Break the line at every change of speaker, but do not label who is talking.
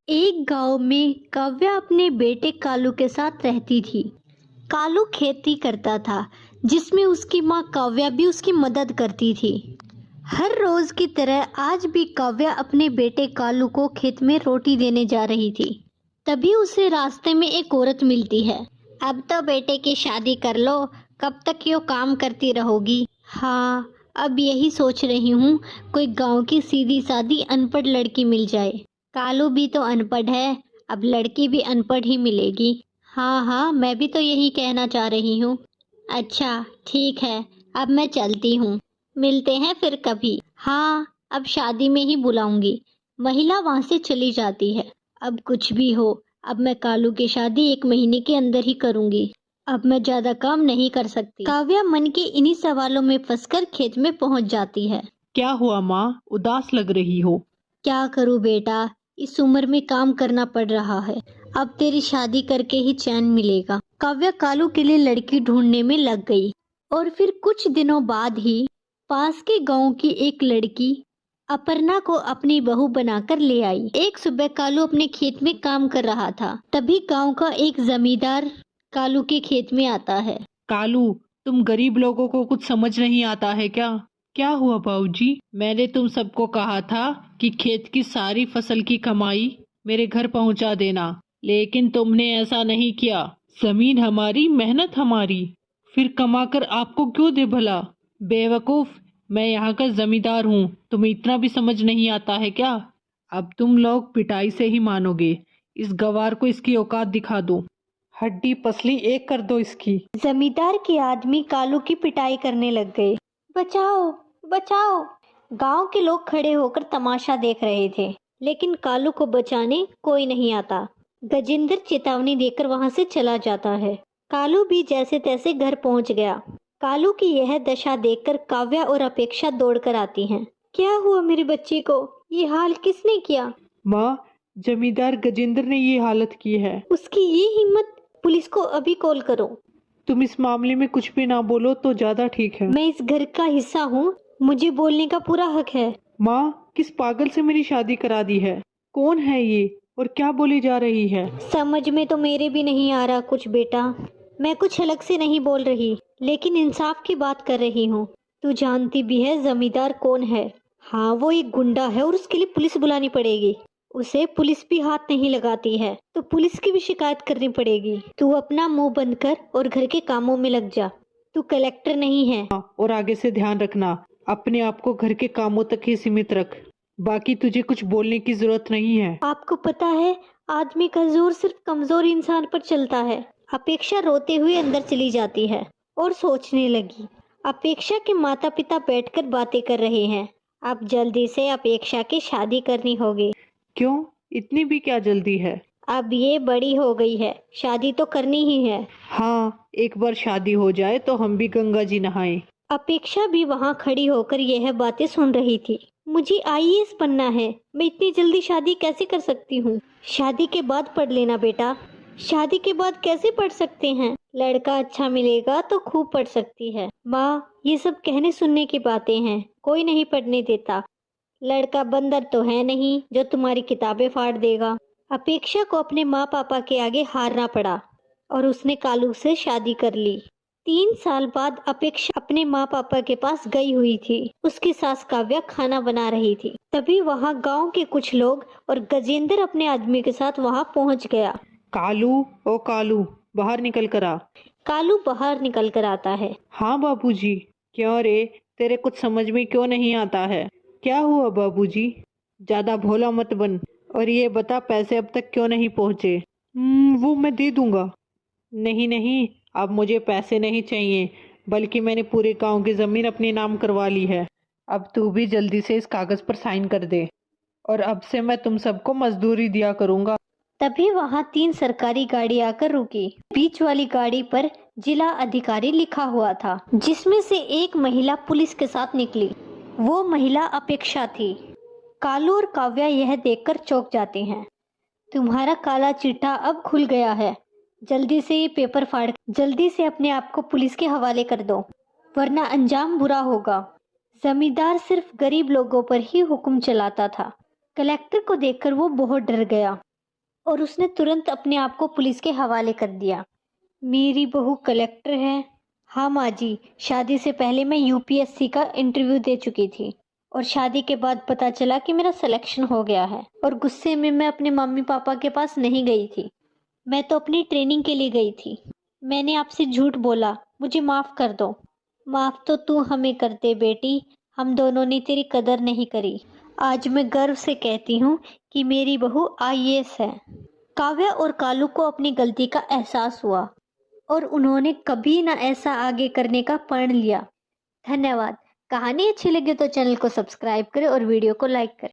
एक गांव में काव्या अपने बेटे कालू के साथ रहती थी। कालू खेती करता था, जिसमें उसकी माँ काव्या भी उसकी मदद करती थी। हर रोज की तरह आज भी काव्या अपने बेटे कालू को खेत में रोटी देने जा रही थी। तभी उसे रास्ते में एक औरत मिलती है। अब तो बेटे की शादी कर लो, कब तक यो काम करती रहोगी। हाँ, अब यही सोच रही हूँ, कोई गांव की सीधी सादी अनपढ़ लड़की मिल जाए। कालू भी तो अनपढ़ है, अब लड़की भी अनपढ़ ही मिलेगी। हाँ हाँ, मैं भी तो यही कहना चाह रही हूँ। अच्छा ठीक है, अब मैं चलती हूँ, मिलते हैं फिर कभी। हाँ, अब शादी में ही बुलाऊंगी। महिला वहां से चली जाती है। अब कुछ भी हो, अब मैं कालू की शादी 1 महीने के अंदर ही करूंगी। अब मैं ज्यादा काम नहीं कर सकती। काव्या मन के इन्हीं सवालों में फंसकर खेत में पहुंच जाती है।
क्या हुआ माँ, उदास लग रही हो?
क्या करूं बेटा, इस उम्र में काम करना पड़ रहा है। अब तेरी शादी करके ही चैन मिलेगा। काव्या कालू के लिए लड़की ढूंढने में लग गई और फिर कुछ दिनों बाद ही पास के गांव की एक लड़की अपर्णा को अपनी बहू बनाकर ले आई। एक सुबह कालू अपने खेत में काम कर रहा था, तभी गांव का एक जमींदार कालू के खेत में आता है।
कालू, तुम गरीब लोगों को कुछ समझ नहीं आता है क्या? क्या हुआ बाबूजी? मैंने तुम सबको कहा था कि खेत की सारी फसल की कमाई मेरे घर पहुंचा देना, लेकिन तुमने ऐसा नहीं किया। जमीन हमारी, मेहनत हमारी, फिर कमाकर आपको क्यों दे भला? बेवकूफ, मैं यहाँ का जमींदार हूँ, तुम्हें इतना भी समझ नहीं आता है क्या? अब तुम लोग पिटाई से ही मानोगे। इस गवार को इसकी औकात दिखा दो, हड्डी पसली एक कर दो इसकी।
जमींदार के आदमी कालू की पिटाई करने लग गए। बचाओ बचाओ! गांव के लोग खड़े होकर तमाशा देख रहे थे, लेकिन कालू को बचाने कोई नहीं आता। गजेंद्र चेतावनी देकर वहां से चला जाता है। कालू भी जैसे तैसे घर पहुंच गया। कालू की यह दशा देखकर काव्या और अपेक्षा दौड़कर आती हैं। क्या हुआ मेरे बच्चे को? ये हाल किसने किया?
माँ, जमींदार गजेंद्र ने ये हालत की है।
उसकी ये हिम्मत! पुलिस को अभी कॉल करो।
तुम इस मामले में कुछ भी ना बोलो तो ज्यादा ठीक है।
मैं इस घर का हिस्सा हूँ, मुझे बोलने का पूरा हक है।
माँ, किस पागल से मेरी शादी करा दी है? कौन है ये और क्या बोली जा रही है?
समझ में तो मेरे भी नहीं आ रहा कुछ बेटा। मैं कुछ अलग से नहीं बोल रही, लेकिन इंसाफ की बात कर रही हूँ। तू जानती भी है जमींदार कौन है? हाँ, वो एक गुंडा है और उसके लिए पुलिस बुलानी पड़ेगी। उसे पुलिस भी हाथ नहीं लगाती है, तो पुलिस की भी शिकायत करनी पड़ेगी। तू अपना मुंह बंद कर और घर के कामों में लग जा। तू कलेक्टर नहीं है।
और आगे से ध्यान रखना, अपने आप को घर के कामों तक ही सीमित रख। बाकी तुझे कुछ बोलने की जरूरत नहीं है।
आपको पता है, आदमी का जोर सिर्फ कमजोर इंसान पर चलता है। अपेक्षा रोते हुए अंदर चली जाती है और सोचने लगी। अपेक्षा के माता पिता बैठकर बातें कर रहे हैं। अब जल्दी से अपेक्षा की शादी करनी होगी।
क्यों, इतनी भी क्या जल्दी है?
अब ये बड़ी हो गई है, शादी तो करनी ही है।
हाँ, एक बार शादी हो जाए तो हम भी गंगा जी नहाएं।
अपेक्षा भी वहां खड़ी होकर यह बातें सुन रही थी। मुझे आईएएस बनना है, मैं इतनी जल्दी शादी कैसे कर सकती हूँ? शादी के बाद पढ़ लेना बेटा। शादी के बाद कैसे पढ़ सकते हैं? लड़का अच्छा मिलेगा तो खूब पढ़ सकती है। माँ, ये सब कहने सुनने की बातें हैं, कोई नहीं पढ़ने देता। लड़का बंदर तो है नहीं जो तुम्हारी किताबें फाड़ देगा। अपेक्षा को अपने माँ पापा के आगे हारना पड़ा और उसने कालू से शादी कर ली। 3 साल बाद अपेक्षा अपने माँ पापा के पास गई हुई थी। उसकी सास काव्या खाना बना रही थी। तभी वहाँ गांव के कुछ लोग और गजेंद्र अपने आदमी के साथ वहाँ पहुँच गया।
कालू, ओ कालू, बाहर निकल कर आ।
कालू बाहर निकल कर आता है।
हाँ बाबूजी। क्यों रे, तेरे कुछ समझ में क्यों नहीं आता है? क्या हुआ बाबूजी? ज्यादा भोला मत बन और ये बता, पैसे अब तक क्यों नहीं पहुँचे? वो मैं दे दूंगा। नहीं नहीं, अब मुझे पैसे नहीं चाहिए, बल्कि मैंने पूरे गांव की जमीन अपने नाम करवा ली है। अब तू भी जल्दी से इस कागज पर साइन कर दे और अब से मैं तुम सबको मजदूरी दिया करूंगा।
तभी वहाँ 3 सरकारी गाड़ी आकर रुकी। बीच वाली गाड़ी पर जिला अधिकारी लिखा हुआ था, जिसमें से एक महिला पुलिस के साथ निकली। वो महिला अपेक्षा थी। कालू और काव्या यह देखकर चौंक जाते हैं। तुम्हारा काला चिट्ठा अब खुल गया है। जल्दी से ये पेपर फाड़ जल्दी से अपने आप को पुलिस के हवाले कर दो, वरना अंजाम बुरा होगा। जमींदार सिर्फ गरीब लोगों पर ही हुक्म चलाता था। कलेक्टर को देखकर वो बहुत डर गया। और उसने तुरंत अपने आप को पुलिस के हवाले कर दिया। मेरी बहू कलेक्टर है। हाँ माँ जी, शादी से पहले मैं यूपीएससी का इंटरव्यू दे चुकी थी और शादी के बाद पता चला कि मेरा सिलेक्शन हो गया है और गुस्से में मैं अपने मम्मी पापा के पास नहीं गई थी। मैं तो अपनी ट्रेनिंग के लिए गई थी। मैंने आपसे झूठ बोला, मुझे माफ़ कर दो। माफ़ तो तू हमें कर दे बेटी, हम दोनों ने तेरी कदर नहीं करी। आज मैं गर्व से कहती हूँ कि मेरी बहू आईएएस है। काव्या और कालू को अपनी गलती का एहसास हुआ और उन्होंने कभी ना ऐसा आगे करने का प्रण लिया। धन्यवाद। कहानी अच्छी लगी तो चैनल को सब्सक्राइब करें और वीडियो को लाइक करें।